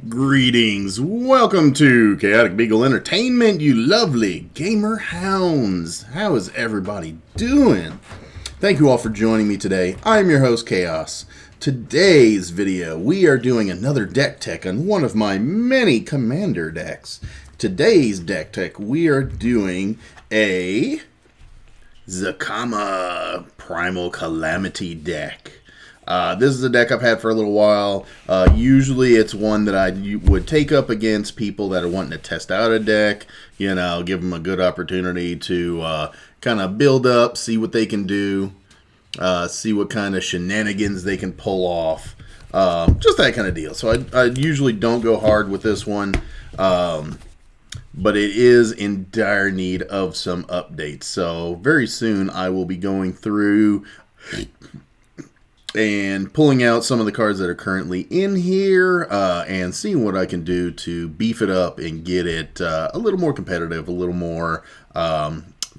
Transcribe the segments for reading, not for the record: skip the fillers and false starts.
Greetings, welcome to Chaotic Beagle Entertainment, you lovely gamer hounds. How is everybody doing? Thank you all for joining me today. I'm your host, Chaos. Today's video, we are doing another deck tech on one of my many commander decks. Today's deck tech, we are doing a Zacama Primal Calamity deck. This is a deck I've had for a little while. Usually it's one that I would take up against people that are wanting to test out a deck, you know, give them a good opportunity to kind of build up, see what they can do, see what kind of shenanigans they can pull off, just that kind of deal. So I usually don't go hard with this one, but it is in dire need of some updates. So very soon I will be going through and pulling out some of the cards that are currently in here and seeing what I can do to beef it up and get it a little more competitive, a little more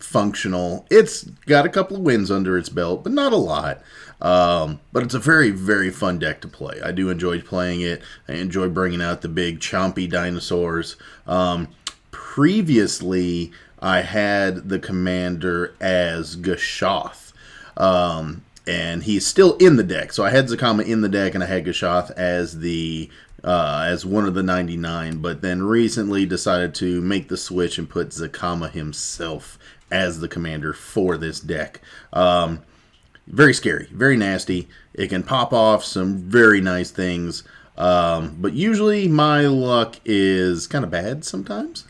functional. It's got a couple of wins under its belt, but not a lot. But it's a very, very fun deck to play. I do enjoy playing it. I enjoy bringing out the big chompy dinosaurs. Previously, I had the commander as Gashoth. And he's still in the deck. So I had Zacama in the deck, and I had Gashoth as the as one of the 99. But then recently decided to make the switch and put Zacama himself as the commander for this deck. Very scary, very nasty. It can pop off some very nice things. But usually my luck is kind of bad sometimes,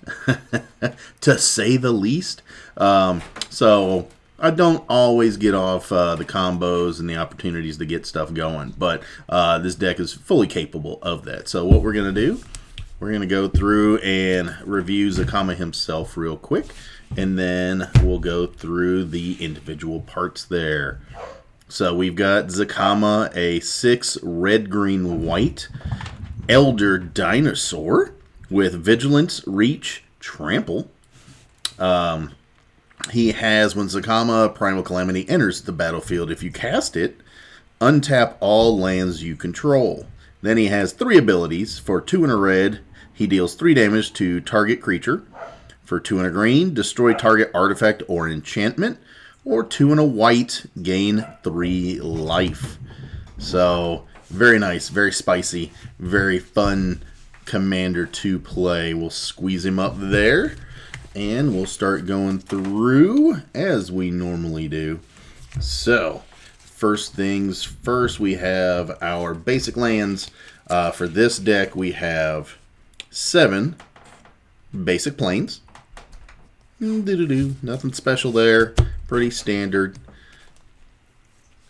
to say the least. So I don't always get off the combos and the opportunities to get stuff going, but this deck is fully capable of that. So what we're going to do, we're going to go through and review Zacama himself real quick, and then we'll go through the individual parts there. So we've got Zacama, a 6 red, green, white Elder Dinosaur with Vigilance, Reach, Trample. He has, when Zacama Primal Calamity enters the battlefield, if you cast it, untap all lands you control. Then he has 3 abilities. For 2 and a red, he deals 3 damage to target creature. For 2 and a green, destroy target artifact or enchantment. Or 2 and a white, gain 3 life. So, very nice, very spicy, very fun commander to play. We'll squeeze him up there. And we'll start going through as we normally do. So, first things first, we have our basic lands. For this deck, we have 7 basic plains. Nothing special there. Pretty standard.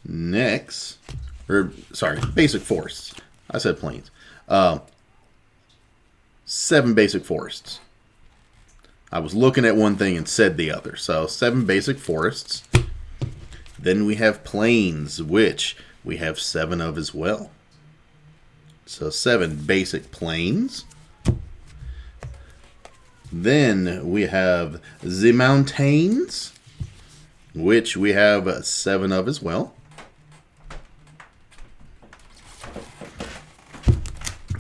Next, basic forests. I said plains. 7 basic forests. I was looking at one thing and said the other. So 7 basic forests. Then we have plains, which we have 7 of as well. So 7 basic plains. Then we have the mountains, which we have 7 of as well.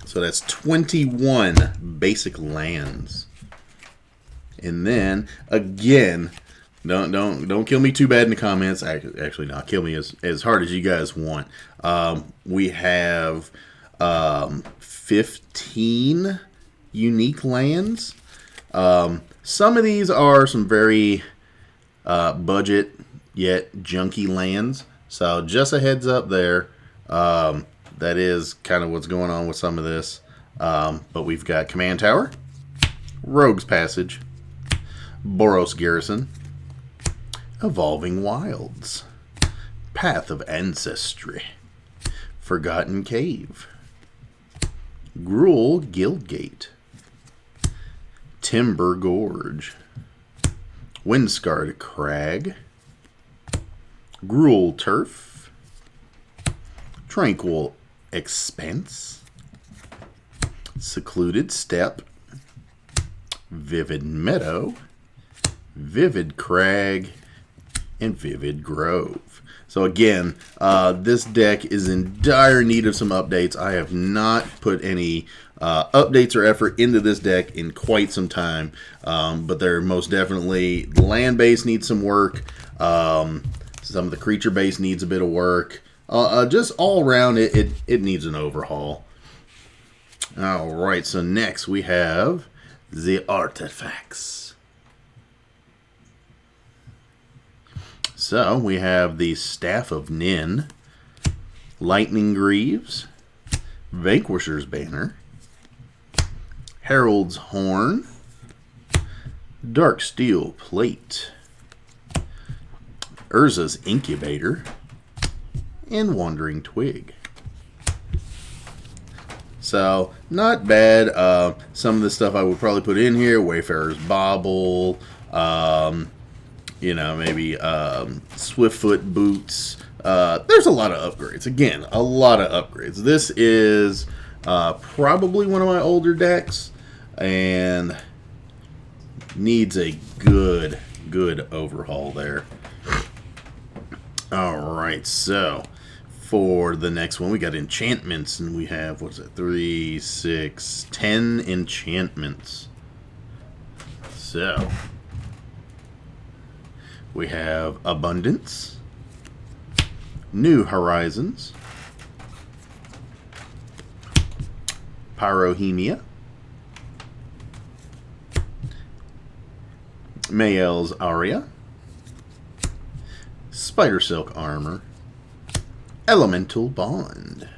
So that's 21 basic lands. And then, again, don't kill me too bad in the comments. Actually, not kill me as hard as you guys want. We have 15 unique lands. Some of these are some very budget yet junky lands. So just a heads up there. That is kind of what's going on with some of this. But we've got Command Tower, Rogue's Passage, Boros Garrison, Evolving Wilds, Path of Ancestry, Forgotten Cave, Gruul Guildgate, Timber Gorge, Windscarred Crag, Gruul Turf, Tranquil Expanse, Secluded Steppe, Vivid Meadow, Vivid Crag, and Vivid Grove. So again, this deck is in dire need of some updates. I have not put any updates or effort into this deck in quite some time, but there most definitely, the land base needs some work. Some of the creature base needs a bit of work. Just all around, it needs an overhaul. Alright, so next we have the artifacts. So we have the Staff of Nin, Lightning Greaves, Vanquisher's Banner, Herald's Horn, Darksteel Plate, Urza's Incubator, and Wandering Twig. So, not bad. Some of the stuff I would probably put in here, Wayfarer's Bauble, you know, maybe Swiftfoot Boots. There's a lot of upgrades. Again, a lot of upgrades. This is probably one of my older decks, and needs a good overhaul there. Alright, so for the next one, we got enchantments, and we have, what's it, 3, 6, 10 enchantments. So, we have Abundance, New Horizons, Pyrohemia, Mayael's Aria, Spidersilk Armor, Elemental Bond,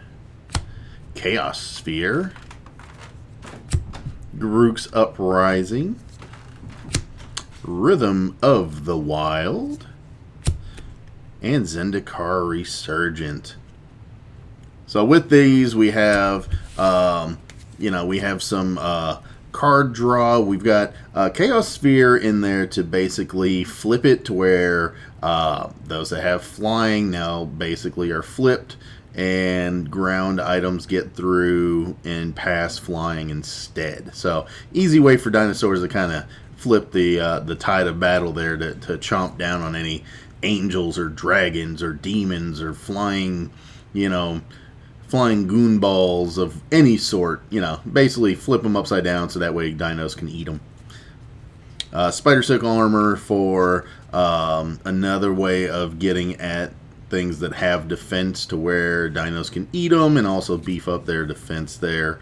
Chaosphere, Garruk's Uprising, Rhythm of the Wild, and Zendikar Resurgent. So with these, we have, you know, we have some card draw. We've got Chaosphere in there to basically flip it to where those that have flying now basically are flipped, and ground items get through and pass flying instead. So easy way for dinosaurs to kind of flip the tide of battle there to chomp down on any angels or dragons or demons or flying, you know, flying goon balls of any sort. You know, basically flip them upside down so that way dinos can eat them. Spidersilk Armor for another way of getting at things that have defense to where dinos can eat them and also beef up their defense there.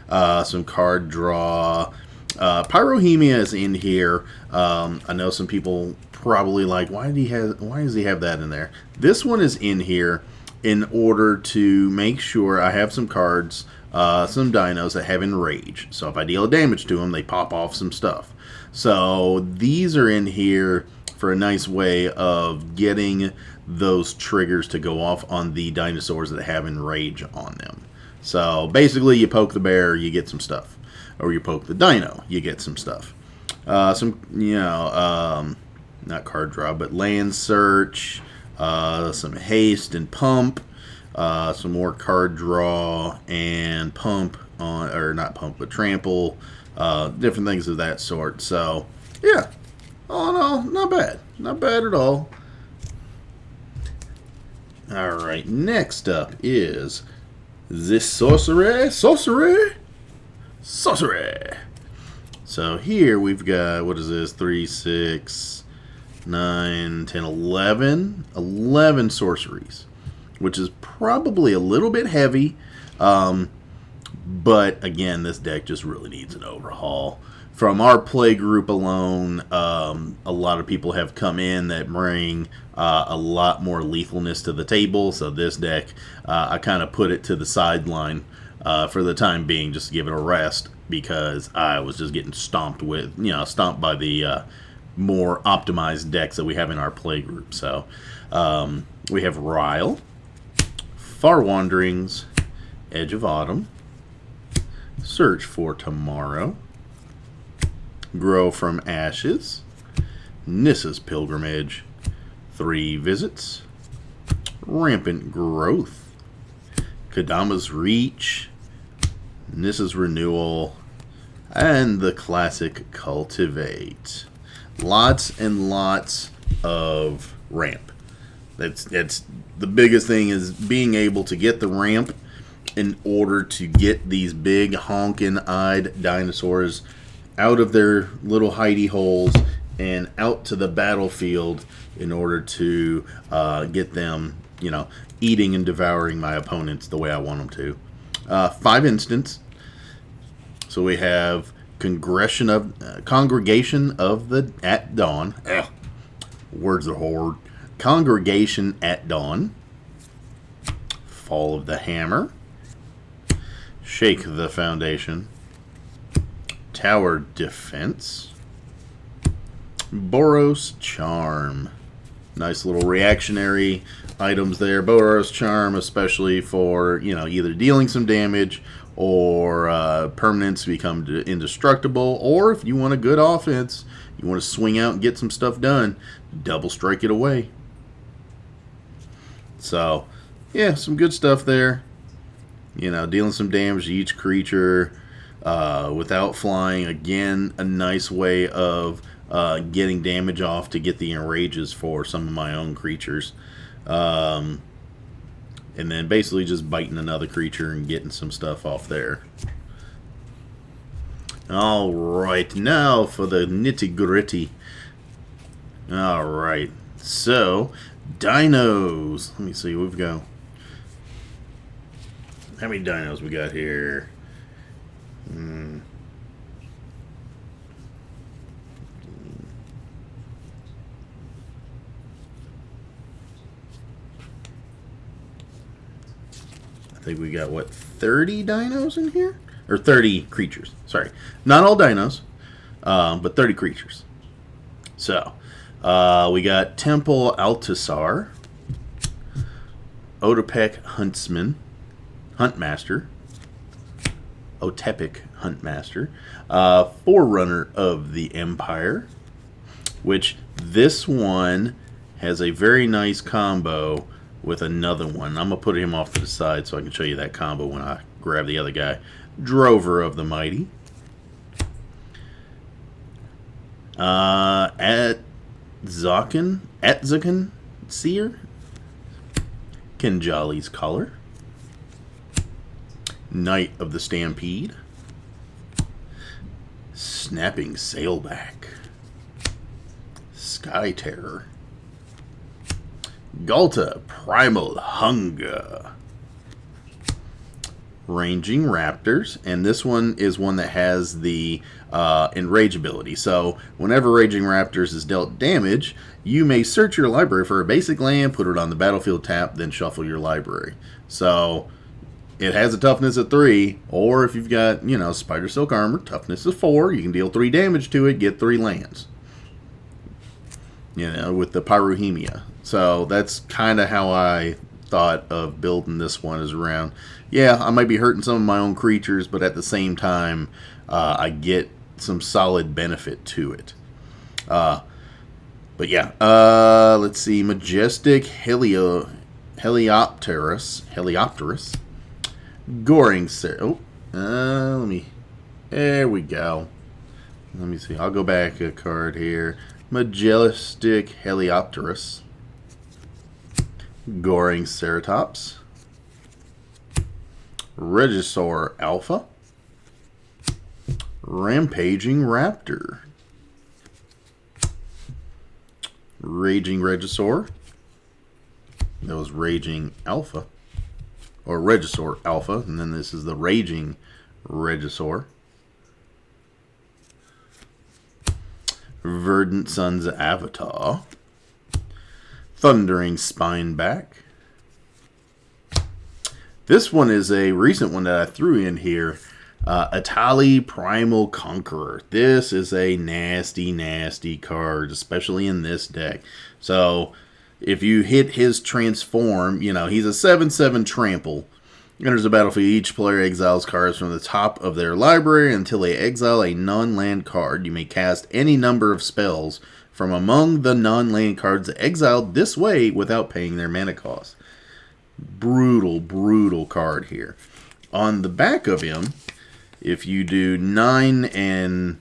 Some card draw. Pyrohemia is in here. I know some people probably like, why does he have that in there? This one is in here in order to make sure I have some cards, some dinos that have enrage. So if I deal damage to them, they pop off some stuff. So these are in here for a nice way of getting those triggers to go off on the dinosaurs that have enrage on them. So basically, you poke the bear, you get some stuff. Or you poke the dino, you get some stuff. Some, you know, not card draw, but land search, some haste and pump, some more card draw and pump on, or not pump, but trample, different things of that sort. So, yeah, all in all, not bad. Not bad at all. Alright, next up is this sorcery. So here we've got, what is this, 3, 6, 9, 10, 11. 11 sorceries, which is probably a little bit heavy. But again, this deck just really needs an overhaul. From our play group alone, a lot of people have come in that bring a lot more lethalness to the table. So this deck, I kind of put it to the sideline for the time being, just to give it a rest, because I was just getting stomped by the more optimized decks that we have in our play group. So we have Ryle, Far Wanderings, Edge of Autumn, Search for Tomorrow, Grow from Ashes, Nissa's Pilgrimage, 3 Visits, Rampant Growth, Kadama's Reach, Nissa's Renewal, and the classic Cultivate. Lots and lots of ramp. That's the biggest thing is being able to get the ramp in order to get these big honking-eyed dinosaurs out of their little hidey holes and out to the battlefield in order to get them, eating and devouring my opponents the way I want them to. 5 instants. So we have Congregation of the at Dawn. Words are hard. Congregation at Dawn. Fall of the Hammer. Shake the Foundation. Tower Defense. Boros Charm. Nice little reactionary items there. Boros Charm, especially for, either dealing some damage or permanents become indestructible, or if you want a good offense, you want to swing out and get some stuff done, double strike it away. So, yeah, some good stuff there. Dealing some damage to each creature without flying. Again, a nice way of getting damage off to get the enrages for some of my own creatures. And then basically just biting another creature and getting some stuff off there. Alright, now for the nitty gritty. Alright, so, dinos. Let me see, we've got... How many dinos we got here? I think we got, 30 dinos in here? Or 30 creatures. Sorry. Not all dinos, but 30 creatures. So, we got Temple Altisar, Otepec Huntmaster, Otepic Huntmaster, Forerunner of the Empire, which this one has a very nice combo with another one. I'm going to put him off to the side so I can show you that combo when I grab the other guy. Drover of the Mighty. Atzakan Seer. Kinjali's Collar. Knight of the Stampede. Snapping Sailback. Sky Terror. Galta Primal Hunger. Ranging Raptors, and this one is one that has the Enrage ability. So whenever Raging Raptors is dealt damage, you may search your library for a basic land, put it on the battlefield tap, then shuffle your library. So it has a toughness of 3, or if you've got, Spidersilk Armor, toughness of 4, you can deal 3 damage to it, get 3 lands. With the Pyrohemia. So that's kind of how I thought of building this one, is around, I might be hurting some of my own creatures, but at the same time, I get some solid benefit to it. But yeah, let's see, Majestic Heliopterus, Goring there we go. Let me see, I'll go back a card here. Majestic Heliopterus, Goring Ceratops, Regisaur Alpha, Rampaging Raptor, Raging Regisaur, that was Raging Alpha, or Regisaur Alpha, and then this is the Raging Regisaur. Verdant Sun's Avatar, Thundering Spineback. This one is a recent one that I threw in here. Atali Primal Conqueror. This is a nasty, nasty card, especially in this deck. So, if you hit his transform, he's a 7/7 trample. Enters the battlefield, each player exiles cards from the top of their library until they exile a non-land card. You may cast any number of spells from among the non-land cards exiled this way without paying their mana cost. Brutal, brutal card here. On the back of him, if you do 9 and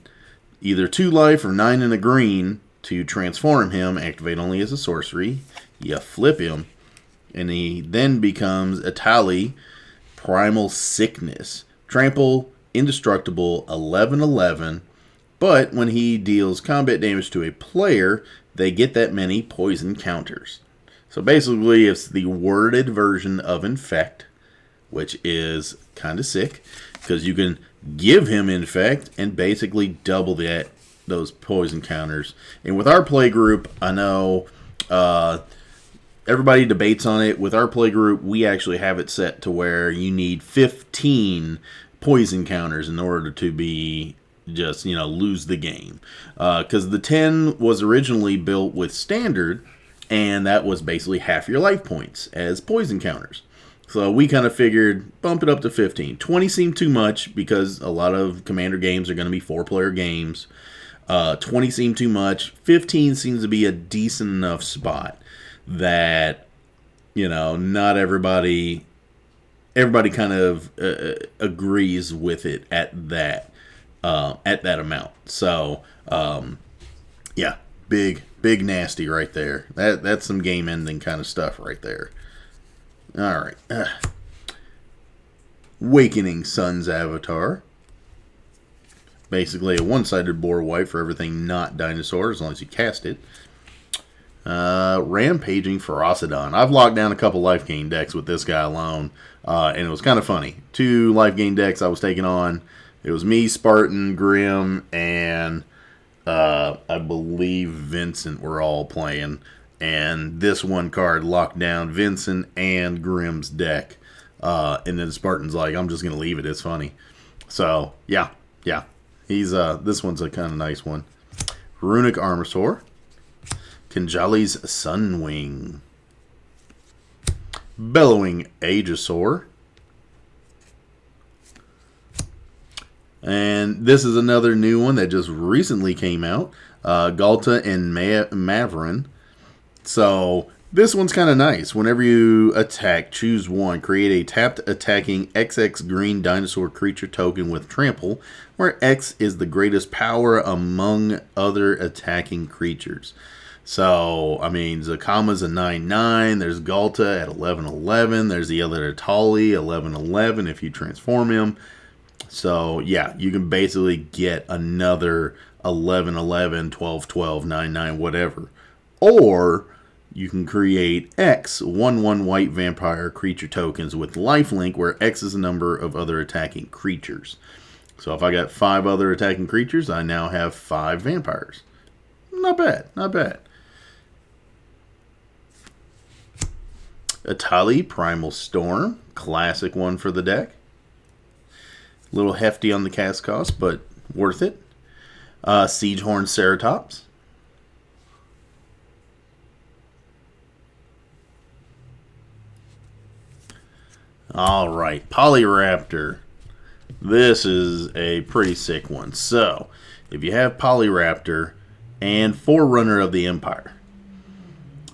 either 2 life or 9 and a green to transform him, activate only as a sorcery. You flip him, and he then becomes Atali Primal Sickness. Trample, indestructible, 11/11. But when he deals combat damage to a player, they get that many poison counters. So basically, it's the worded version of Infect, which is kind of sick, because you can give him Infect and basically double those poison counters. And with our play group, I know everybody debates on it. With our play group, we actually have it set to where you need 15 poison counters in order to be just, lose the game. Because the 10 was originally built with Standard, and that was basically half your life points as poison counters. So we kind of figured bump it up to 15. 20 seemed too much because a lot of Commander games are going to be 4-player games. 20 seemed too much. 15 seems to be a decent enough spot that, not everybody kind of agrees with it at that amount. So, yeah, big nasty right there. That's some game ending kind of stuff right there. All right. Awakening Sun's Avatar. Basically a one-sided board wipe for everything not Dinosaur, as long as you cast it. Rampaging Ferocidon. I've locked down a couple life gain decks with this guy alone, and it was kind of funny. 2 life gain decks I was taking on. It was me, Spartan, Grim, and I believe Vincent were all playing. And this one card locked down Vincent and Grim's deck. And then Spartan's like, I'm just going to leave it. It's funny. So, yeah. He's this one's a kind of nice one. Runic Armosaur. Kinjali's Sunwing. Bellowing Aegisaur. And this is another new one that just recently came out. Galta and Maverin. So, this one's kind of nice. Whenever you attack, choose one. Create a tapped attacking XX green dinosaur creature token with trample, where X is the greatest power among other attacking creatures. So, I mean, Zacama's a 9/9. There's Galta at 11/11. There's the other Atali, 11/11 if you transform him. So, yeah, you can basically get another 11/11, 12/12, 9/9, whatever. Or you can create X 1/1 white vampire creature tokens with lifelink, where X is the number of other attacking creatures. So if I got 5 other attacking creatures, I now have 5 vampires. Not bad. Atali Primal Storm, classic one for the deck. A little hefty on the cast cost, but worth it. Siegehorn Ceratops. Alright, Polyraptor. This is a pretty sick one. So, if you have Polyraptor and Forerunner of the Empire.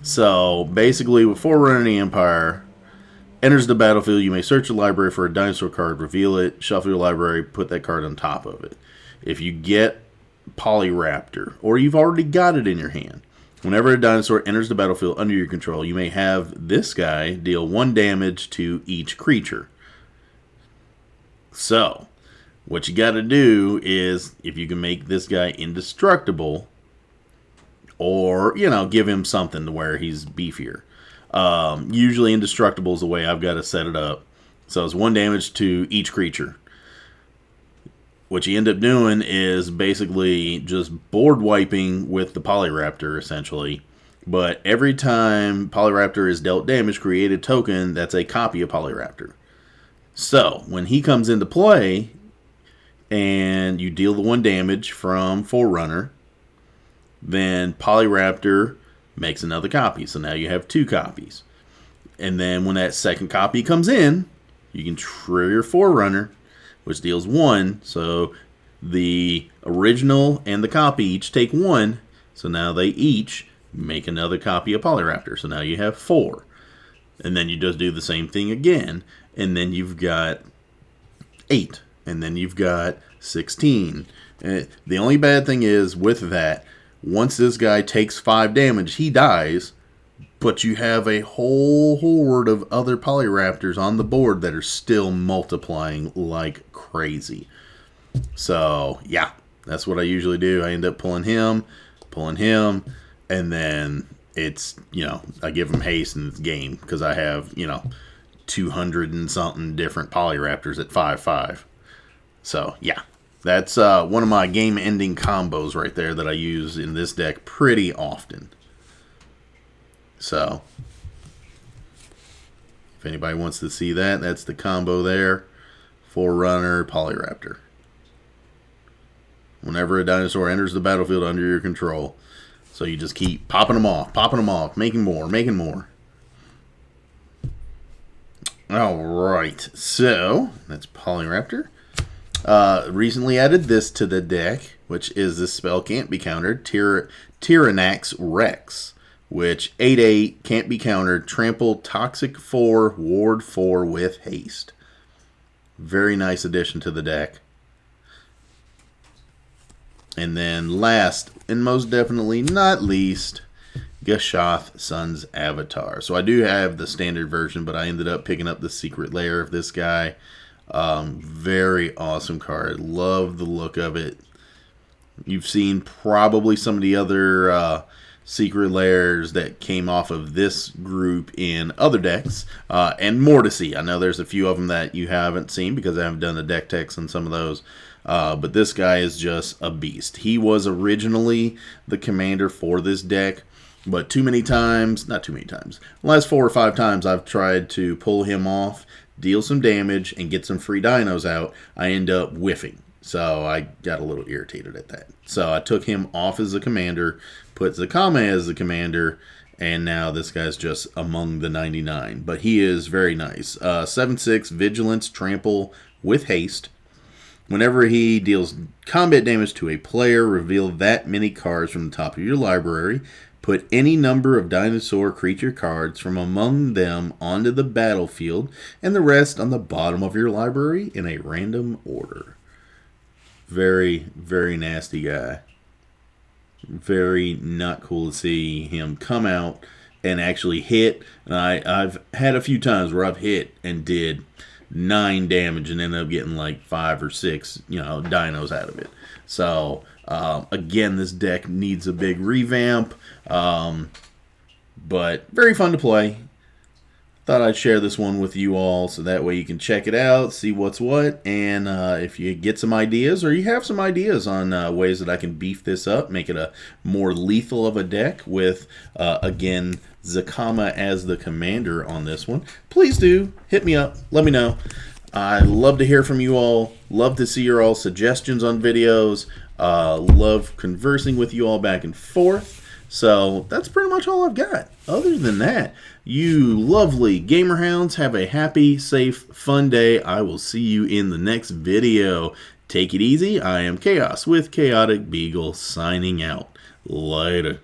So, basically, with Forerunner of the Empire, enters the battlefield, you may search the library for a dinosaur card, reveal it, shuffle your library, put that card on top of it. If you get Polyraptor, or you've already got it in your hand, whenever a dinosaur enters the battlefield under your control, you may have this guy deal 1 damage to each creature. So, what you got to do is, if you can make this guy indestructible, or, give him something to where he's beefier. Usually indestructible is the way I've got to set it up. So it's 1 damage to each creature. What you end up doing is basically just board wiping with the Polyraptor, essentially. But every time Polyraptor is dealt damage, create a token that's a copy of Polyraptor. So, when he comes into play, and you deal the 1 damage from Forerunner, then Polyraptor makes another copy. So now you have 2 copies. And then when that second copy comes in, you can trigger Forerunner, which deals 1. So the original and the copy each take 1. So now they each make another copy of Polyraptor. So now you have 4. And then you just do the same thing again. And then you've got 8. And then you've got 16. And the only bad thing is with that, once this guy takes 5 damage, he dies. But you have a whole horde of other Polyraptors on the board that are still multiplying like crazy. So, yeah, that's what I usually do. I end up pulling him, and then it's, I give him haste and it's game. Because I have, 200 and something different Polyraptors at 5/5. So, yeah. That's one of my game-ending combos right there that I use in this deck pretty often. So, if anybody wants to see that, that's the combo there. Forerunner, Polyraptor. Whenever a dinosaur enters the battlefield under your control. So you just keep popping them off, making more. Alright, so that's Polyraptor. Recently added this to the deck, which is this spell can't be countered, Tyranax Rex. Which 8/8 can't be countered. Trample Toxic 4, Ward 4 with haste. Very nice addition to the deck. And then last, and most definitely not least, Gashoth Sun's Avatar. So I do have the standard version, but I ended up picking up the secret layer of this guy. Very awesome card. Love the look of it. You've seen probably some of the other secret layers that came off of this group in other decks, and more to see. I know there's a few of them that you haven't seen because I haven't done the deck text on some of those, but this guy is just a beast. He was originally the commander for this deck, but not too many times, the last 4 or 5 times I've tried to pull him off, deal some damage, and get some free dinos out, I end up whiffing. So I got a little irritated at that. So I took him off as a commander, put Zacama as the commander, and now this guy's just among the 99. But he is very nice. 7/6 Vigilance, Trample with haste. Whenever he deals combat damage to a player, reveal that many cards from the top of your library. Put any number of dinosaur creature cards from among them onto the battlefield, and the rest on the bottom of your library in a random order. Very, very nasty guy. Very not cool to see him come out and actually hit. And I've had a few times where I've hit and did 9 damage and ended up getting like 5 or 6, dinos out of it. So, again, this deck needs a big revamp. But very fun to play. Thought I'd share this one with you all so that way you can check it out, see what's what, and if you get some ideas or you have some ideas on ways that I can beef this up, make it a more lethal of a deck with, again, Zacama as the commander on this one, please do hit me up, let me know. I love to hear from you all, love to see your all suggestions on videos, love conversing with you all back and forth. So that's pretty much all I've got. Other than that, you lovely gamer hounds have a happy, safe, fun day. I will see you in the next video. Take it easy. I am Chaos with Chaotic Beagle signing out. Later.